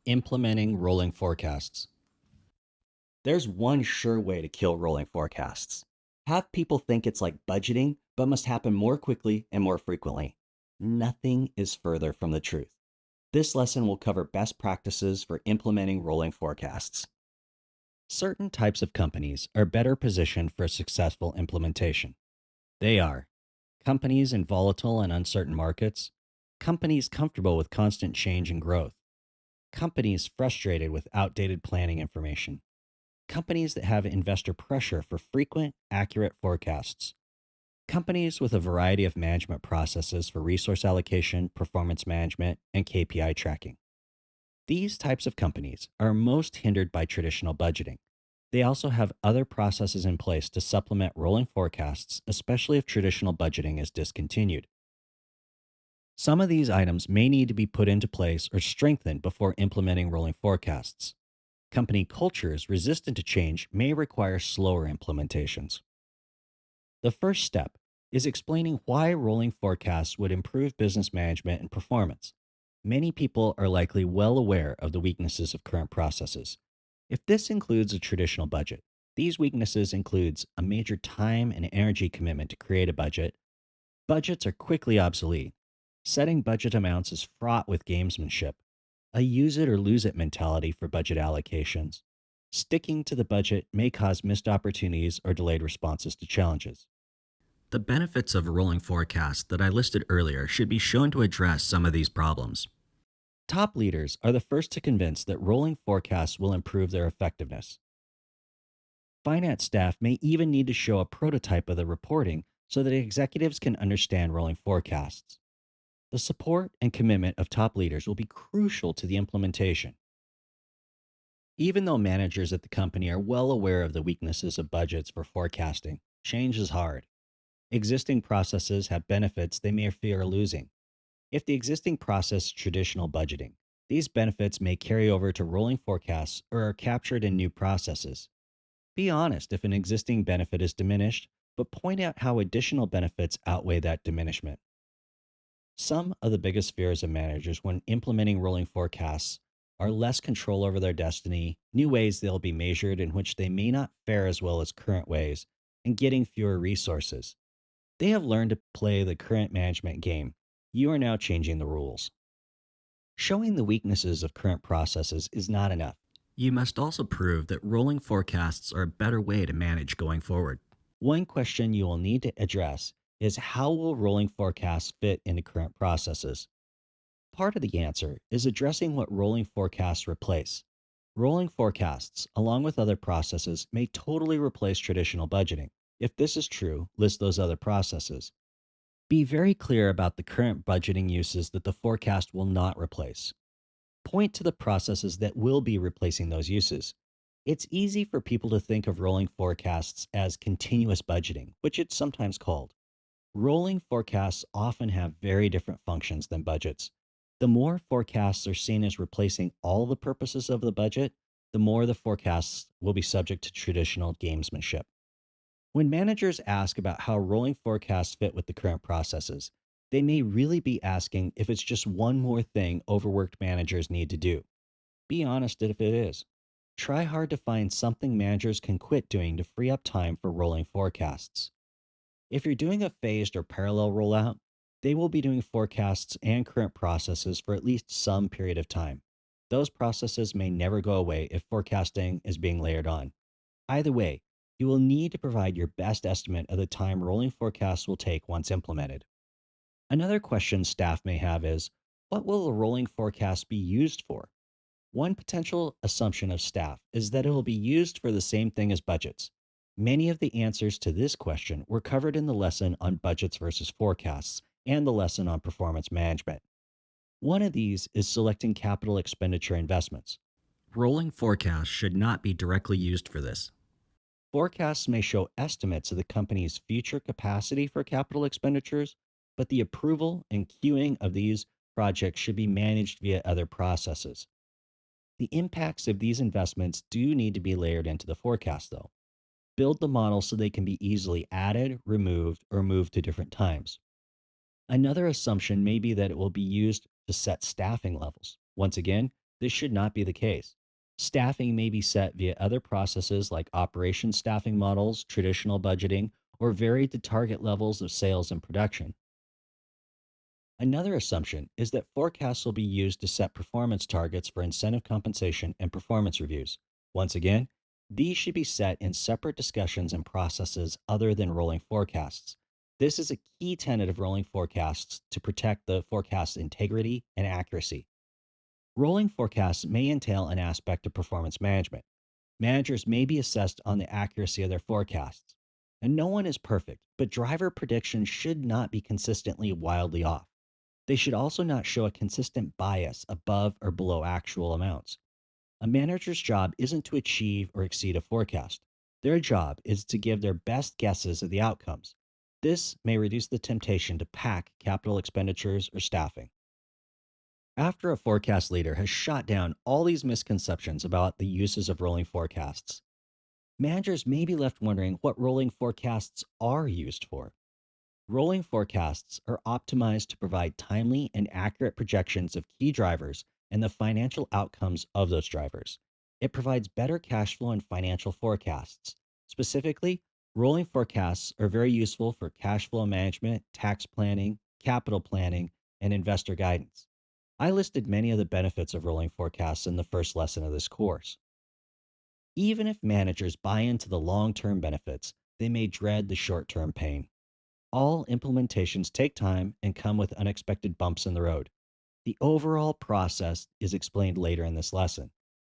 Implementing rolling forecasts. There's one sure way to kill rolling forecasts. Have people think it's like budgeting, but must happen more quickly and more frequently. Nothing is further from the truth. This lesson will cover best practices for implementing rolling forecasts. Certain types of companies are better positioned for a successful implementation. They are companies in volatile and uncertain markets, companies comfortable with constant change and growth, companies frustrated with outdated planning information, companies that have investor pressure for frequent, accurate forecasts, companies with a variety of management processes for resource allocation, performance management, and KPI tracking. These types of companies are most hindered by traditional budgeting. They also have other processes in place to supplement rolling forecasts, especially if traditional budgeting is discontinued. Some of these items may need to be put into place or strengthened before implementing rolling forecasts. Company cultures resistant to change may require slower implementations. The first step is explaining why rolling forecasts would improve business management and performance. Many people are likely well aware of the weaknesses of current processes. If this includes a traditional budget, these weaknesses includes a major time and energy commitment to create a budget. Budgets are quickly obsolete. Setting budget amounts is fraught with gamesmanship, a use it or lose it mentality for budget allocations. Sticking to the budget may cause missed opportunities or delayed responses to challenges. The benefits of a rolling forecast that I listed earlier should be shown to address some of these problems. Top leaders are the first to convince that rolling forecasts will improve their effectiveness. Finance staff may even need to show a prototype of the reporting so that executives can understand rolling forecasts. The support and commitment of top leaders will be crucial to the implementation. Even though managers at the company are well aware of the weaknesses of budgets for forecasting, change is hard. Existing processes have benefits they may fear losing. If the existing process is traditional budgeting, these benefits may carry over to rolling forecasts or are captured in new processes. Be honest if an existing benefit is diminished, but point out how additional benefits outweigh that diminishment. Some of the biggest fears of managers when implementing rolling forecasts are less control over their destiny, new ways they'll be measured in which they may not fare as well as current ways, and getting fewer resources. They have learned to play the current management game. You are now changing the rules. Showing the weaknesses of current processes is not enough. You must also prove that rolling forecasts are a better way to manage going forward. One question you will need to address is how will rolling forecasts fit into current processes? Part of the answer is addressing what rolling forecasts replace. Rolling forecasts, along with other processes, may totally replace traditional budgeting. If this is true, list those other processes. Be very clear about the current budgeting uses that the forecast will not replace. Point to the processes that will be replacing those uses. It's easy for people to think of rolling forecasts as continuous budgeting, which it's sometimes called. Rolling forecasts often have very different functions than budgets. The more forecasts are seen as replacing all the purposes of the budget, the more the forecasts will be subject to traditional gamesmanship. When managers ask about how rolling forecasts fit with the current processes, they may really be asking if it's just one more thing overworked managers need to do. Be honest if it is. Try hard to find something managers can quit doing to free up time for rolling forecasts. If you're doing a phased or parallel rollout, they will be doing forecasts and current processes for at least some period of time. Those processes may never go away if forecasting is being layered on. Either way, you will need to provide your best estimate of the time rolling forecasts will take once implemented. Another question staff may have is, what will a rolling forecast be used for? One potential assumption of staff is that it will be used for the same thing as budgets. Many of the answers to this question were covered in the lesson on budgets versus forecasts and the lesson on performance management. One of these is selecting capital expenditure investments. Rolling forecasts should not be directly used for this. Forecasts may show estimates of the company's future capacity for capital expenditures, but the approval and queuing of these projects should be managed via other processes. The impacts of these investments do need to be layered into the forecast, though. Build the model so they can be easily added, removed, or moved to different times. Another assumption may be that it will be used to set staffing levels. Once again, This should not be the case. Staffing may be set via other processes like operation staffing models, traditional budgeting, or varied to target levels of sales and production. Another assumption is that forecasts will be used to set performance targets for incentive compensation and performance reviews. Once again, these should be set in separate discussions and processes other than rolling forecasts. This is a key tenet of rolling forecasts to protect the forecast's integrity and accuracy. Rolling forecasts may entail an aspect of performance management. Managers may be assessed on the accuracy of their forecasts. And no one is perfect, but driver predictions should not be consistently wildly off. They should also not show a consistent bias above or below actual amounts. A manager's job isn't to achieve or exceed a forecast. Their job is to give their best guesses of the outcomes. This may reduce the temptation to pack capital expenditures or staffing. After a forecast leader has shot down all these misconceptions about the uses of rolling forecasts, managers may be left wondering what rolling forecasts are used for. Rolling forecasts are optimized to provide timely and accurate projections of key drivers and the financial outcomes of those drivers. It provides better cash flow and financial forecasts. Specifically, rolling forecasts are very useful for cash flow management, tax planning, capital planning, and investor guidance. I listed many of the benefits of rolling forecasts in the first lesson of this course. Even if managers buy into the long term benefits, they may dread the short term pain. All implementations take time and come with unexpected bumps in the road. The overall process is explained later in this lesson.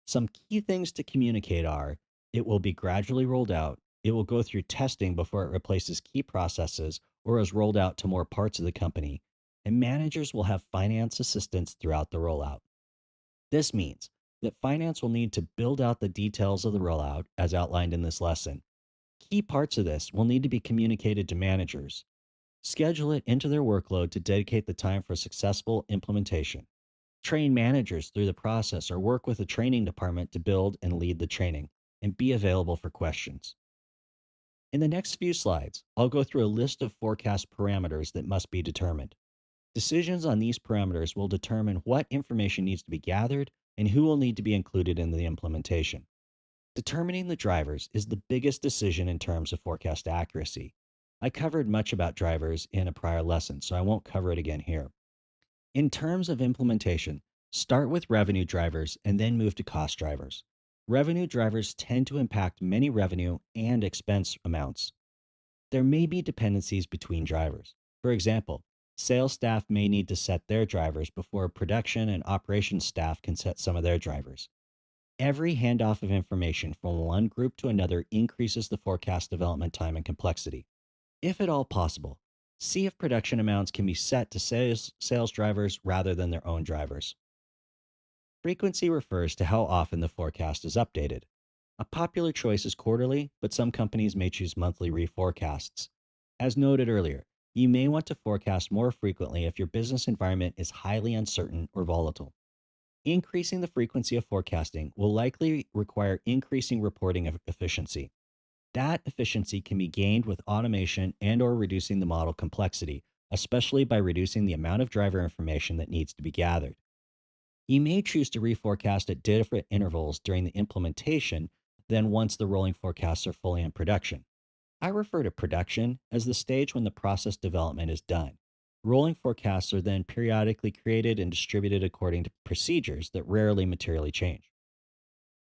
Some key things to communicate are: it will be gradually rolled out, it will go through testing before it replaces key processes or is rolled out to more parts of the company, and managers will have finance assistance throughout the rollout. This means that finance will need to build out the details of the rollout as outlined in this lesson. Key parts of this will need to be communicated to managers. Schedule it into their workload to dedicate the time for successful implementation. Train managers through the process or work with the training department to build and lead the training, and be available for questions. In the next few slides, I'll go through a list of forecast parameters that must be determined. Decisions on these parameters will determine what information needs to be gathered and who will need to be included in the implementation. Determining the drivers is the biggest decision in terms of forecast accuracy. I covered much about drivers in a prior lesson, so I won't cover it again here. In terms of implementation, start with revenue drivers and then move to cost drivers. Revenue drivers tend to impact many revenue and expense amounts. There may be dependencies between drivers. For example, sales staff may need to set their drivers before production and operations staff can set some of their drivers. Every handoff of information from one group to another increases the forecast development time and complexity. If at all possible, see if production amounts can be set to sales drivers rather than their own drivers. Frequency refers to how often the forecast is updated. A popular choice is quarterly, but some companies may choose monthly reforecasts. As noted earlier, you may want to forecast more frequently if your business environment is highly uncertain or volatile. Increasing the frequency of forecasting will likely require increasing reporting of efficiency. That efficiency can be gained with automation and or reducing the model complexity, especially by reducing the amount of driver information that needs to be gathered. You may choose to reforecast at different intervals during the implementation than once the rolling forecasts are fully in production. I refer to production as the stage when the process development is done. Rolling forecasts are then periodically created and distributed according to procedures that rarely materially change.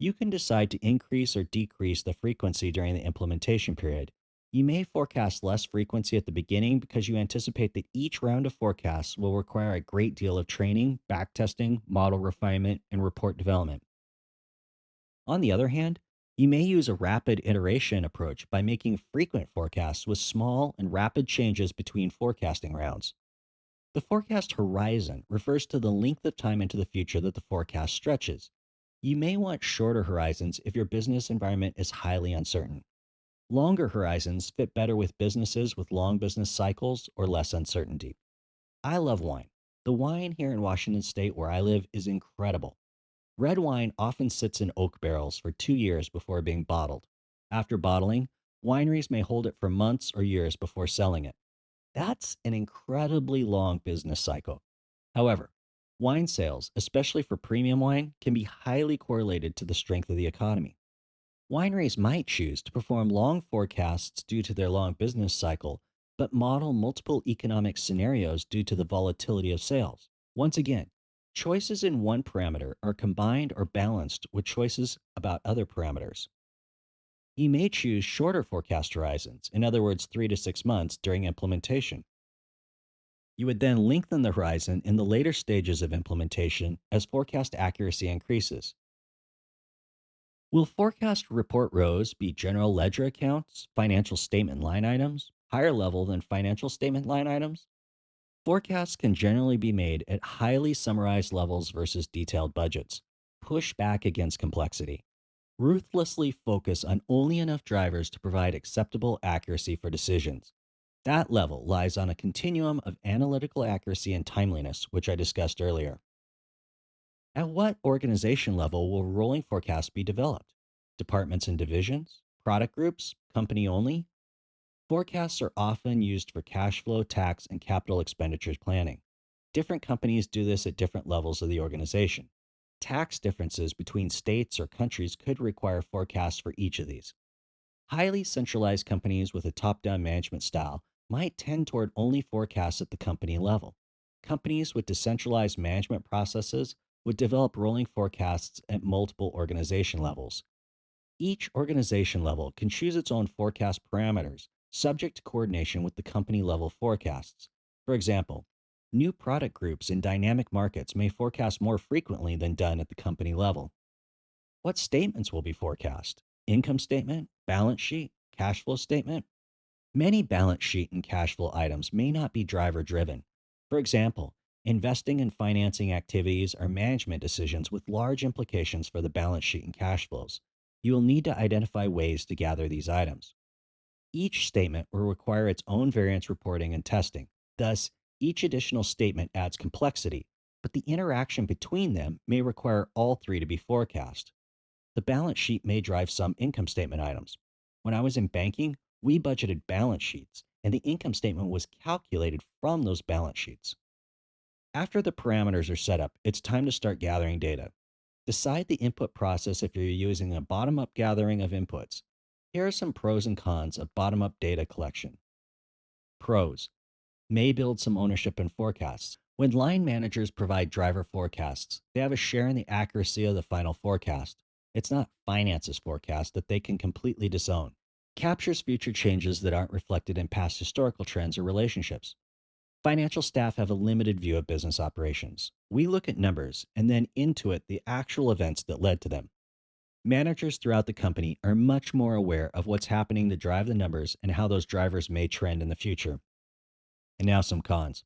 You can decide to increase or decrease the frequency during the implementation period. You may forecast less frequency at the beginning because you anticipate that each round of forecasts will require a great deal of training, backtesting, model refinement, and report development. On the other hand, you may use a rapid iteration approach by making frequent forecasts with small and rapid changes between forecasting rounds. The forecast horizon refers to the length of time into the future that the forecast stretches. You may want shorter horizons if your business environment is highly uncertain. Longer horizons fit better with businesses with long business cycles or less uncertainty. I love wine. The wine here in Washington State, where I live, is incredible. Red wine often sits in oak barrels for 2 years before being bottled. After bottling, wineries may hold it for months or years before selling it. That's an incredibly long business cycle. However, Wine sales, especially for premium wine, can be highly correlated to the strength of the economy. Wineries might choose to perform long forecasts due to their long business cycle, but model multiple economic scenarios due to the volatility of sales. Once again, choices in one parameter are combined or balanced with choices about other parameters. You may choose shorter forecast horizons, in other words, 3 to 6 months during implementation. You would then lengthen the horizon in the later stages of implementation as forecast accuracy increases. Will forecast report rows be general ledger accounts, financial statement line items, higher level than financial statement line items? Forecasts can generally be made at highly summarized levels versus detailed budgets. Push back against complexity. Ruthlessly focus on only enough drivers to provide acceptable accuracy for decisions. That level lies on a continuum of analytical accuracy and timeliness, which I discussed earlier. At what organization level will rolling forecasts be developed? Departments and divisions? Product groups? Company only? Forecasts are often used for cash flow, tax, and capital expenditures planning. Different companies do this at different levels of the organization. Tax differences between states or countries could require forecasts for each of these. Highly centralized companies with a top down management style might tend toward only forecasts at the company level. Companies with decentralized management processes would develop rolling forecasts at multiple organization levels. Each organization level can choose its own forecast parameters, subject to coordination with the company level forecasts. For example, new product groups in dynamic markets may forecast more frequently than done at the company level. What statements will be forecast? Income statement, balance sheet, cash flow statement? Many balance sheet and cash flow items may not be driver driven. For example, investing and financing activities are management decisions with large implications for the balance sheet and cash flows. You will need to identify ways to gather these items. Each statement will require its own variance reporting and testing. Thus, each additional statement adds complexity, but the interaction between them may require all three to be forecast. The balance sheet may drive some income statement items. When I was in banking, we budgeted balance sheets, and the income statement was calculated from those balance sheets. After the parameters are set up, it's time to start gathering data. Decide the input process if you're using a bottom up gathering of inputs. Here are some pros and cons of bottom up data collection. Pros: may build some ownership in forecasts. When line managers provide driver forecasts, they have a share in the accuracy of the final forecast. It's not finance's forecast that they can completely disown. Captures future changes that aren't reflected in past historical trends or relationships. Financial staff have a limited view of business operations. We look at numbers and then intuit the actual events that led to them. Managers throughout the company are much more aware of what's happening to drive the numbers and how those drivers may trend in the future. And now some cons.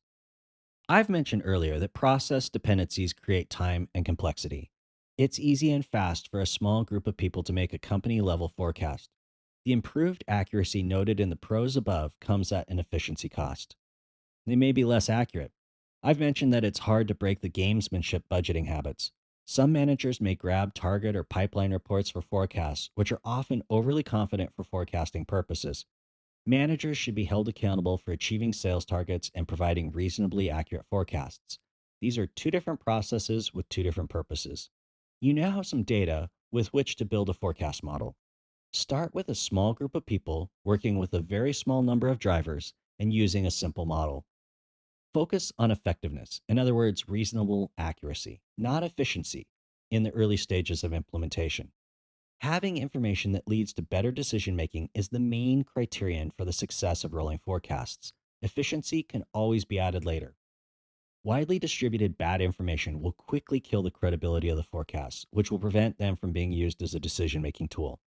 I've mentioned earlier that process dependencies create time and complexity. It's easy and fast for a small group of people to make a company level forecast. The improved accuracy noted in the pros above comes at an efficiency cost. They may be less accurate. I've mentioned that it's hard to break the gamesmanship budgeting habits. Some managers may grab target or pipeline reports for forecasts, which are often overly confident for forecasting purposes. Managers should be held accountable for achieving sales targets and providing reasonably accurate forecasts. These are two different processes with two different purposes. You now have some data with which to build a forecast model. Start with a small group of people working with a very small number of drivers and using a simple model. Focus on effectiveness, in other words, reasonable accuracy, not efficiency, in the early stages of implementation. Having information that leads to better decision making is the main criterion for the success of rolling forecasts. Efficiency can always be added later. Widely distributed bad information will quickly kill the credibility of the forecasts, which will prevent them from being used as a decision making tool.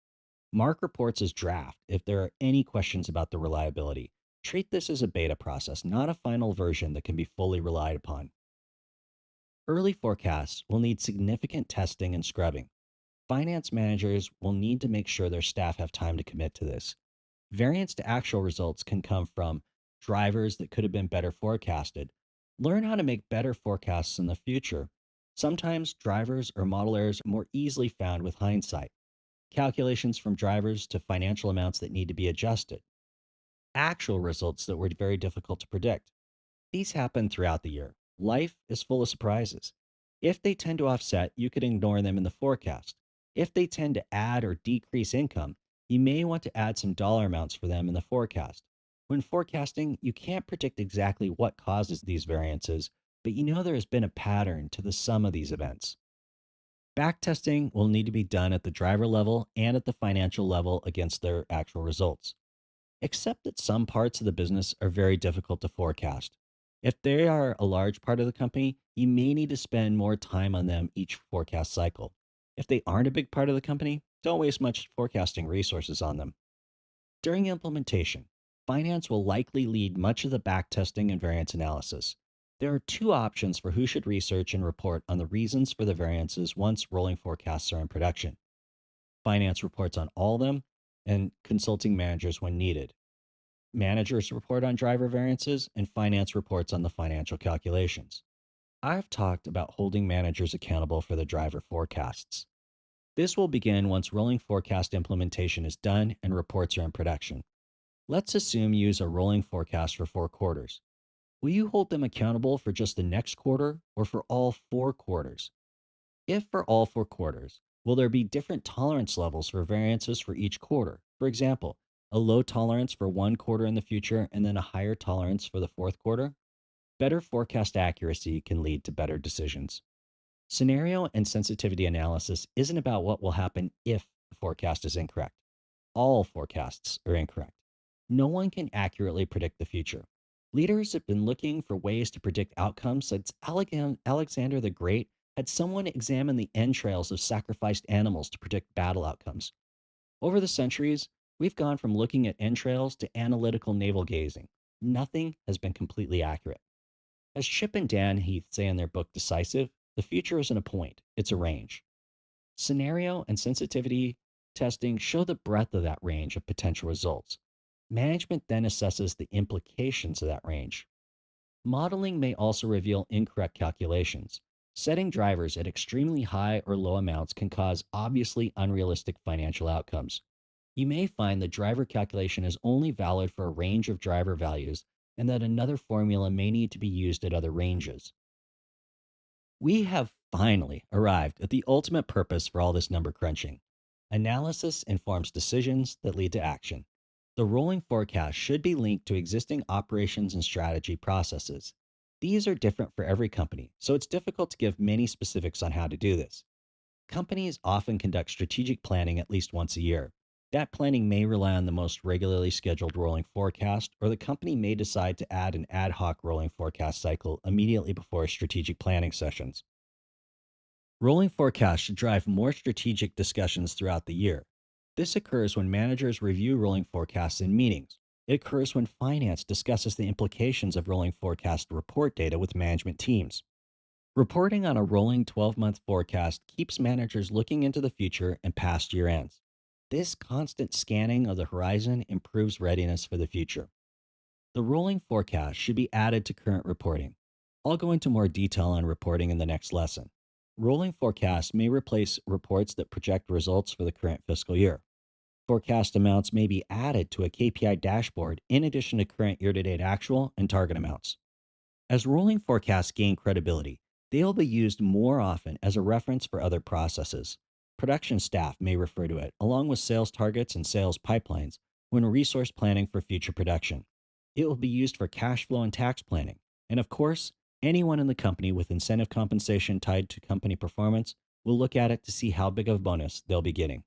Mark reports as draft if there are any questions about the reliability. Treat this as a beta process, not a final version that can be fully relied upon. Early forecasts will need significant testing and scrubbing. Finance managers will need to make sure their staff have time to commit to this. Variance to actual results can come from drivers that could have been better forecasted. Learn how to make better forecasts in the future. Sometimes drivers or model errors are more easily found with hindsight. Calculations from drivers to financial amounts that need to be adjusted. Actual results that were very difficult to predict. These happen throughout the year. Life is full of surprises. If they tend to offset, you could ignore them in the forecast. If they tend to add or decrease income, you may want to add some dollar amounts for them in the forecast. When forecasting, you can't predict exactly what causes these variances, but you know there has been a pattern to the sum of these events. Backtesting will need to be done at the driver level and at the financial level against their actual results. Except that some parts of the business are very difficult to forecast. If they are a large part of the company, you may need to spend more time on them each forecast cycle. If they aren't a big part of the company, don't waste much forecasting resources on them. During implementation, finance will likely lead much of the backtesting and variance analysis. There are two options for who should research and report on the reasons for the variances once rolling forecasts are in production. Finance reports on all of them, and consulting managers when needed. Managers report on driver variances, and finance reports on the financial calculations. I've talked about holding managers accountable for the driver forecasts. This will begin once rolling forecast implementation is done and reports are in production. Let's assume you use a rolling forecast for 4 quarters. Will you hold them accountable for just the next quarter or for all 4 quarters? If for all 4 quarters, will there be different tolerance levels for variances for each quarter? For example, a low tolerance for 1 quarter in the future and then a higher tolerance for the fourth quarter? Better forecast accuracy can lead to better decisions. Scenario and sensitivity analysis isn't about what will happen if the forecast is incorrect. All forecasts are incorrect. No one can accurately predict the future. Leaders have been looking for ways to predict outcomes since Alexander the Great had someone examine the entrails of sacrificed animals to predict battle outcomes. Over the centuries, we've gone from looking at entrails to analytical navel gazing. Nothing has been completely accurate. As Chip and Dan Heath say in their book Decisive, the future isn't a point, it's a range. Scenario and sensitivity testing show the breadth of that range of potential results. Management then assesses the implications of that range. Modeling may also reveal incorrect calculations. Setting drivers at extremely high or low amounts can cause obviously unrealistic financial outcomes. You may find the driver calculation is only valid for a range of driver values and that another formula may need to be used at other ranges. We have finally arrived at the ultimate purpose for all this number crunching. Analysis informs decisions that lead to action. The rolling forecast should be linked to existing operations and strategy processes. These are different for every company, so it's difficult to give many specifics on how to do this. Companies often conduct strategic planning at least once a year. That planning may rely on the most regularly scheduled rolling forecast, or the company may decide to add an ad hoc rolling forecast cycle immediately before strategic planning sessions. Rolling forecasts should drive more strategic discussions throughout the year. This occurs when managers review rolling forecasts in meetings. It occurs when finance discusses the implications of rolling forecast report data with management teams. Reporting on a rolling 12-month forecast keeps managers looking into the future and past year ends. This constant scanning of the horizon improves readiness for the future. The rolling forecast should be added to current reporting. I'll go into more detail on reporting in the next lesson. Rolling forecasts may replace reports that project results for the current fiscal year. Forecast amounts may be added to a KPI dashboard in addition to current year-to-date actual and target amounts. As rolling forecasts gain credibility, they will be used more often as a reference for other processes. Production staff may refer to it, along with sales targets and sales pipelines, when resource planning for future production. It will be used for cash flow and tax planning. And of course, anyone in the company with incentive compensation tied to company performance will look at it to see how big of a bonus they'll be getting.